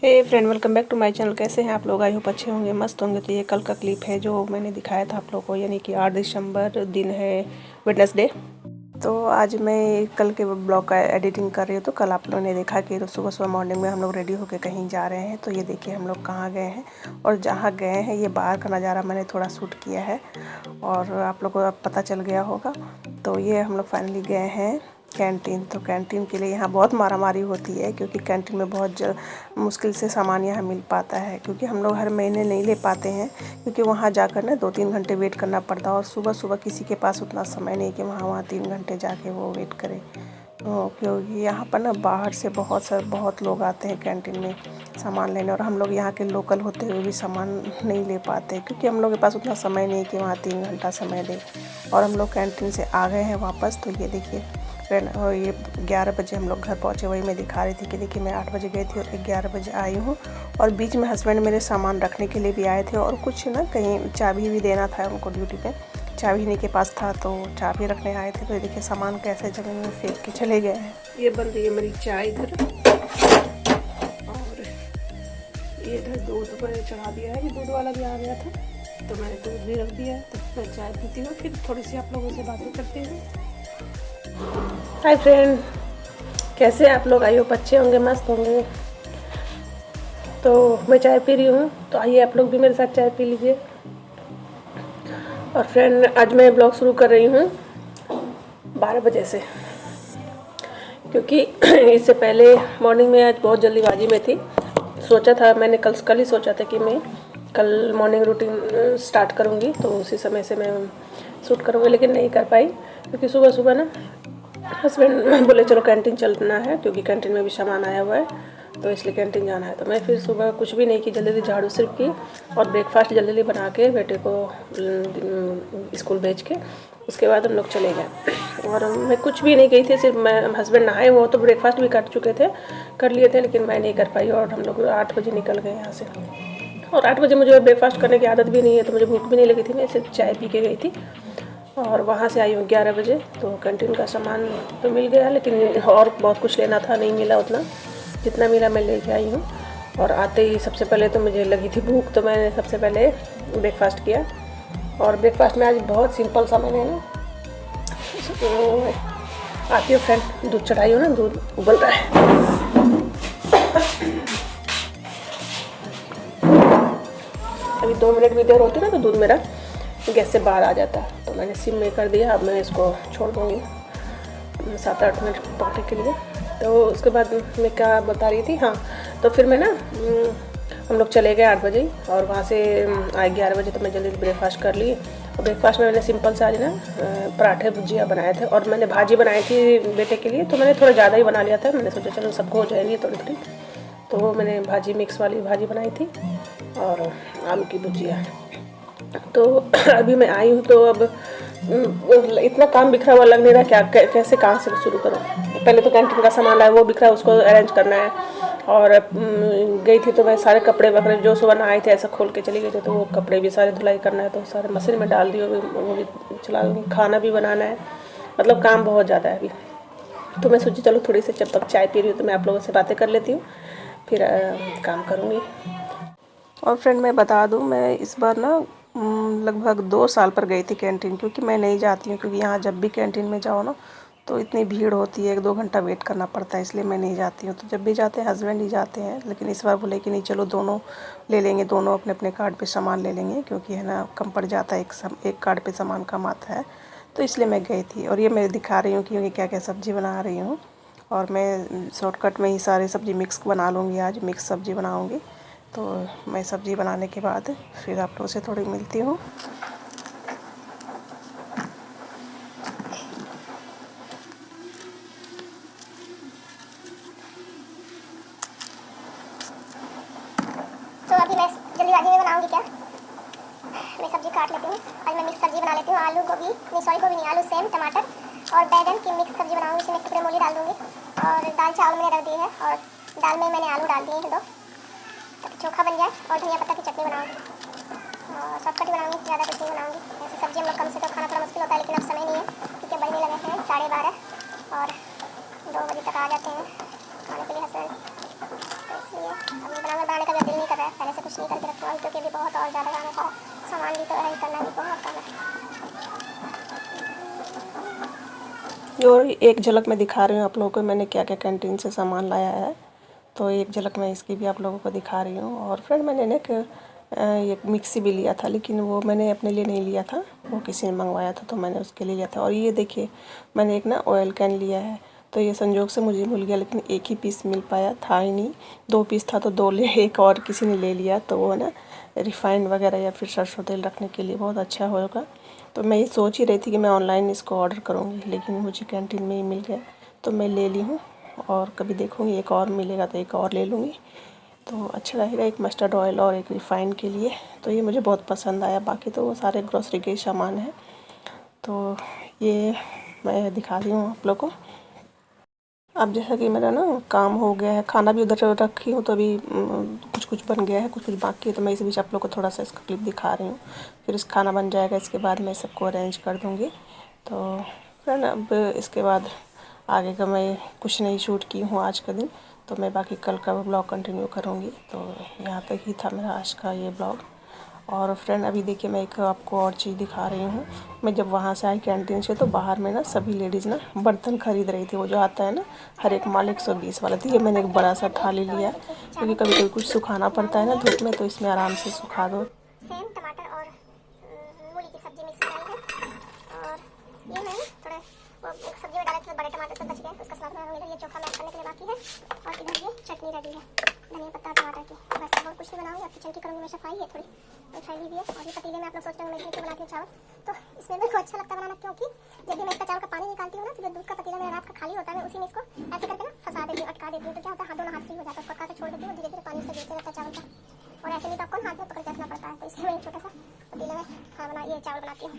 Hey friend, welcome back to my channel. कैसे हैं आप लोग? आई होप अच्छे होंगे, मस्त होंगे। तो ये कल का क्लिप है जो मैंने दिखाया था आप लोगों को, यानी कि 8 दिसंबर दिन है, वेडनेसडे। तो आज मैं कल के ब्लॉग का एडिटिंग कर रही हूँ। तो कल आप लोगों ने देखा कि सुबह सुबह मॉर्निंग में हम लोग रेडी होकर कहीं जा रहे हैं। तो ये देखिए हम लोग कहाँ गए हैं, और जहाँ गए हैं ये बाहर का नज़ारा मैंने थोड़ा शूट किया है और आप लोगों को अब पता चल गया होगा। तो ये हम लोग फाइनली गए हैं कैंटीन। तो कैंटीन के लिए यहाँ बहुत मारामारी होती है, क्योंकि कैंटीन में बहुत मुश्किल से सामान यहाँ मिल पाता है, क्योंकि हम लोग हर महीने नहीं ले पाते हैं, क्योंकि वहाँ जाकर ना 2-3 घंटे वेट करना पड़ता है। और सुबह सुबह किसी के पास उतना समय नहीं कि वहाँ 3 घंटे जाके वो वेट करे। तो क्योंकि यहाँ पर ना बाहर से बहुत लोग आते हैं कैंटीन में सामान लेने, और हम लोग यहाँ के लोकल होते हुए भी सामान नहीं ले पाते, क्योंकि हम लोग के पास उतना समय नहीं कि वहाँ 3 घंटा समय दे। और हम लोग कैंटीन से आ गए हैं वापस। तो ये देखिए और ये 11 बजे हम लोग घर पहुँचे। वही मैं दिखा रही थी कि देखिए मैं 8 बजे गई थी और 11 बजे आई हूँ। और बीच में हस्बैंड मेरे सामान रखने के लिए भी आए थे, और कुछ ना कहीं चाबी भी देना था उनको, ड्यूटी पे चाबी इन्हीं के पास था, तो चाबी रखने आए थे। तो देखिए सामान कैसे जमीन में फेंक के चले गए हैं। ये बन रही है मेरी चाय इधर, और ये इधर दूध मैंने चढ़ा दिया है, ये दूध वाला भी आ गया था तो मैंने दूध भी रख दिया है। तो मैं चाय पीती हूँ, फिर थोड़ी सी आप लोगों से बातें करती हूँ। हाय फ्रेंड, कैसे आप लोग? आई होप अच्छे होंगे, मस्त होंगे। तो मैं चाय पी रही हूँ, तो आइए आप लोग भी मेरे साथ चाय पी लीजिए। और फ्रेंड, आज मैं ब्लॉग शुरू कर रही हूँ 12 बजे से, क्योंकि इससे पहले मॉर्निंग में आज बहुत जल्दीबाजी में थी। सोचा था मैंने कल ही सोचा था कि मैं कल मॉर्निंग रूटीन स्टार्ट करूँगी, तो उसी समय से मैं शूट करूँगी, लेकिन नहीं कर पाई, क्योंकि सुबह सुबह ना हस्बैंड बोले चलो कैंटीन चलना है, क्योंकि कैंटीन में भी सामान आया हुआ है, तो इसलिए कैंटीन जाना है। तो मैं फिर सुबह कुछ भी नहीं की, जल्दी झाड़ू सिर्फ की और ब्रेकफास्ट जल्दी बना के बेटे को स्कूल भेज के उसके बाद हम लोग चले गए। और मैं कुछ भी नहीं गई थी, सिर्फ मैं हस्बैंड नहाए वो तो ब्रेकफास्ट भी कर लिए थे, लेकिन मैं नहीं कर पाई। और हम लोग 8 बजे निकल गए यहाँ से, और 8 बजे मुझे ब्रेकफास्ट करने की आदत भी नहीं है, तो मुझे भूख भी नहीं लगी थी, मैं सिर्फ चाय पी के गई थी। और वहाँ से आई हूँ 11 बजे। तो कैंटीन का सामान तो मिल गया, लेकिन और बहुत कुछ लेना था, नहीं मिला उतना, जितना मिला मैं लेके आई हूँ। और आते ही सबसे पहले तो मुझे लगी थी भूख, तो मैंने सबसे पहले ब्रेकफास्ट किया। और ब्रेकफास्ट में आज बहुत सिंपल सा मैंने ना आती हूँ फ्रेंड, दूध चढ़ाई हूँ ना, दूध उबल रहा है। अभी 2 मिनट भी देर होती ना तो दूध मेरा गैस से बाहर आ जाता है, तो मैंने सिम में कर दिया। अब मैं इसको छोड़ दूँगी 7-8 मिनट पकने के लिए। तो उसके बाद मैं क्या बता रही थी, हाँ, तो फिर मैं ना हम लोग चले गए 8 बजे, और वहाँ से आए 11 बजे। तो मैं जल्दी ब्रेकफास्ट कर ली, और ब्रेकफास्ट में मैंने सिंपल से आज ना पराठे भुजिया बनाए थे, और मैंने भाजी बनाई थी बेटे के लिए, तो मैंने थोड़ा ज़्यादा ही बना लिया था। मैंने सोचा चलो सबको हो जाएगी थोड़ी थोड़ी, तो वो मैंने भाजी मिक्स वाली भाजी बनाई थी और आलू की भुजिया। तो अभी मैं आई हूँ, तो अब इतना काम बिखरा हुआ लग नहीं रहा, क्या कैसे कहाँ से शुरू करूँ। पहले तो कैंटीन का सामान आया वो बिखरा, उसको अरेंज करना है। और गई थी तो मैं सारे कपड़े वगैरह जो सुबह नहाए थे ऐसा खोल के चली गई थी, तो वो कपड़े भी सारे धुलाई करना है, तो सारे मशीन में डाल दिए, वो भी चला दूँगी। खाना भी बनाना है, मतलब काम बहुत ज़्यादा है अभी। तो मैं सोची चलो थोड़ी सी, जब तक चाय पी रही हूँ तो मैं आप लोगों से बातें कर लेती हूँ, फिर काम करूँगी। और फ्रेंड मैं बता दूँ, मैं इस बार ना लगभग 2 साल पर गई थी कैंटीन, क्योंकि मैं नहीं जाती हूँ, क्योंकि यहाँ जब भी कैंटीन में जाओ ना तो इतनी भीड़ होती है, 1-2 घंटा वेट करना पड़ता है, इसलिए मैं नहीं जाती हूँ। तो जब भी जाते हैं हस्बैंड ही जाते हैं, लेकिन इस बार बोले कि नहीं चलो दोनों ले लेंगे, दोनों अपने अपने कार्ड पे सामान ले लेंगे, क्योंकि है ना कम पड़ जाता है, एक कार्ड पे सामान कम आता है, तो इसलिए मैं गई थी। और ये मैं दिखा रही हूँ कि क्या क्या सब्ज़ी बना रही हूँ, और मैं शॉर्टकट में ही सारी सब्ज़ी मिक्स बना लूँगी, आज मिक्स सब्ज़ी बनाऊँगी। तो मैं सब्ज़ी बनाने के बाद फिर आप लोगों से थोड़ी मिलती हूँ। तो अभी मैं जल्दीबाजी में बनाऊंगी क्या, मैं सब्ज़ी काट लेती हूँ। आज मैं मिक्स सब्ज़ी बना लेती हूँ, आलू गोभी नहीं, सॉरी गोभी नहीं, आलू सेम टमाटर और बैगन की मिक्स सब्ज़ी बनाऊंगी। इसमें टुकड़े मूली डाल दूँगी, और दाल चावल मैंने रख दी है, और दाल में मैंने आलू डाल दिए हैं 2, ताकि चोखा बन जाए। और धनिया पत्ता की चटनी बनाऊँगी, और शॉर्टकट ही बनाऊँगी, ज़्यादा कुछ नहीं बनाऊँगी। ऐसी सब्ज़ी हम लोग कम से कम खाना थोड़ा मुश्किल होता है, लेकिन अब समय नहीं है, क्योंकि बनने लगे हैं 12:30 और 2 बजे तक आ जाते हैं खाने के लिए हस्बैंड, तो इसलिए अभी बनाऊँगा पहले से कुछ नहीं करके रखूँगा क्योंकि अभी बहुत और ज़्यादा काम है, सारा सामान भी तो है, करना भी बहुत काम है। और एक झलक मैं दिखा रही हूँ आप लोगों को मैंने क्या क्या कैंटीन से सामान लाया है, तो एक झलक मैं इसकी भी आप लोगों को दिखा रही हूँ। और फ्रेंड मैंने ना एक मिक्सी भी लिया था, लेकिन वो मैंने अपने लिए नहीं लिया था, वो किसी ने मंगवाया था तो मैंने उसके लिए लिया था। और ये देखिए मैंने एक ना ऑयल कैन लिया है, तो ये संजोग से मुझे मिल गया, लेकिन एक ही पीस मिल पाया, था ही नहीं। 2 पीस था तो 2 ले, एक और किसी ने ले लिया। तो वो ना रिफाइंड वगैरह या फिर सरसों तेल रखने के लिए बहुत अच्छा होगा। तो मैं ये सोच ही रही थी कि मैं ऑनलाइन इसको ऑर्डर करूँगी, लेकिन मुझे कैंटीन में ही मिल गया तो मैं ले ली हूँ। और कभी देखूँगी एक और मिलेगा तो एक और ले लूँगी, तो अच्छा रहेगा। एक मस्टर्ड ऑयल और एक रिफ़ाइन के लिए, तो ये मुझे बहुत पसंद आया। बाकी तो वो सारे ग्रोसरी के सामान हैं, तो ये मैं दिखा रही हूँ आप लोग को। अब जैसा कि मेरा ना काम हो गया है, खाना भी उधर रखी हूँ, तो अभी कुछ कुछ बन गया है, कुछ कुछ बाकी है, तो मैं इस बीच आप लोग को थोड़ा सा इसका क्लिप दिखा रही हूँ। फिर इस खाना बन जाएगा, इसके बाद मैं सबको अरेंज कर दूँगी। तो फिर अब इसके बाद आगे का मैं कुछ नहीं शूट की हूँ आज का दिन, तो मैं बाकी कल का ब्लॉग कंटिन्यू करूँगी। तो यहाँ तक ही था मेरा आज का ये ब्लॉग। और फ्रेंड अभी देखिए मैं एक आपको और चीज़ दिखा रही हूँ। मैं जब वहाँ से आई कैंटीन से, तो बाहर में ना सभी लेडीज़ ना बर्तन खरीद रही थी, वो जो आता है ना हर एक माल 120 वाला। तो ये मैंने एक बड़ा सा थाली लिया, क्योंकि कभी कभी कुछ सुखाना पड़ता है ना धूप में, तो इसमें आराम से सुखा दो। सेम टमाटर और मूली की सब्जी मिक्स बनाई है। और ये मैं थोड़े एक सब्जी में डाले थे, बड़े टमाटर से बच गए, तो उसका स्वाद में इधर ये चोखा मैश करने के लिए बाकी है। और इधर ये चटनी रेडी है, धनिया पत्ता टमाटर की। बस और कुछ नहीं बनाऊंगी, अब किचन की करूँगी मैं सफाई है, थोड़ी फैली भी है। और ये पतीले में आप लोग सोचते हैं मैं इसमें क्यों बनाती हूँ चावल, तो इसमें मेरे को अच्छा लगता है बनाना, क्योंकि जब भी मैं इसका चावल का पानी निकालती हूँ ना, तो जो दूध का पतीला मेरा रात का खाली होता है, मैं उसी में इसको ऐसे करके ना फंसा देती हूँ, अटका देती हूँ। तो क्या होता है, हाथ दोनों हाथ फ्री हो जाता है, उसको अटका छोड़ देती हूँ, धीरे धीरे पानी उसका गिरते रहता है चावल का। और ऐसे नहीं तो आपको हाथ में पकड़ के रखना पड़ता है, तो इसलिए मैं छोटा सा पतीले में खाना ये चावल बनाती हूँ।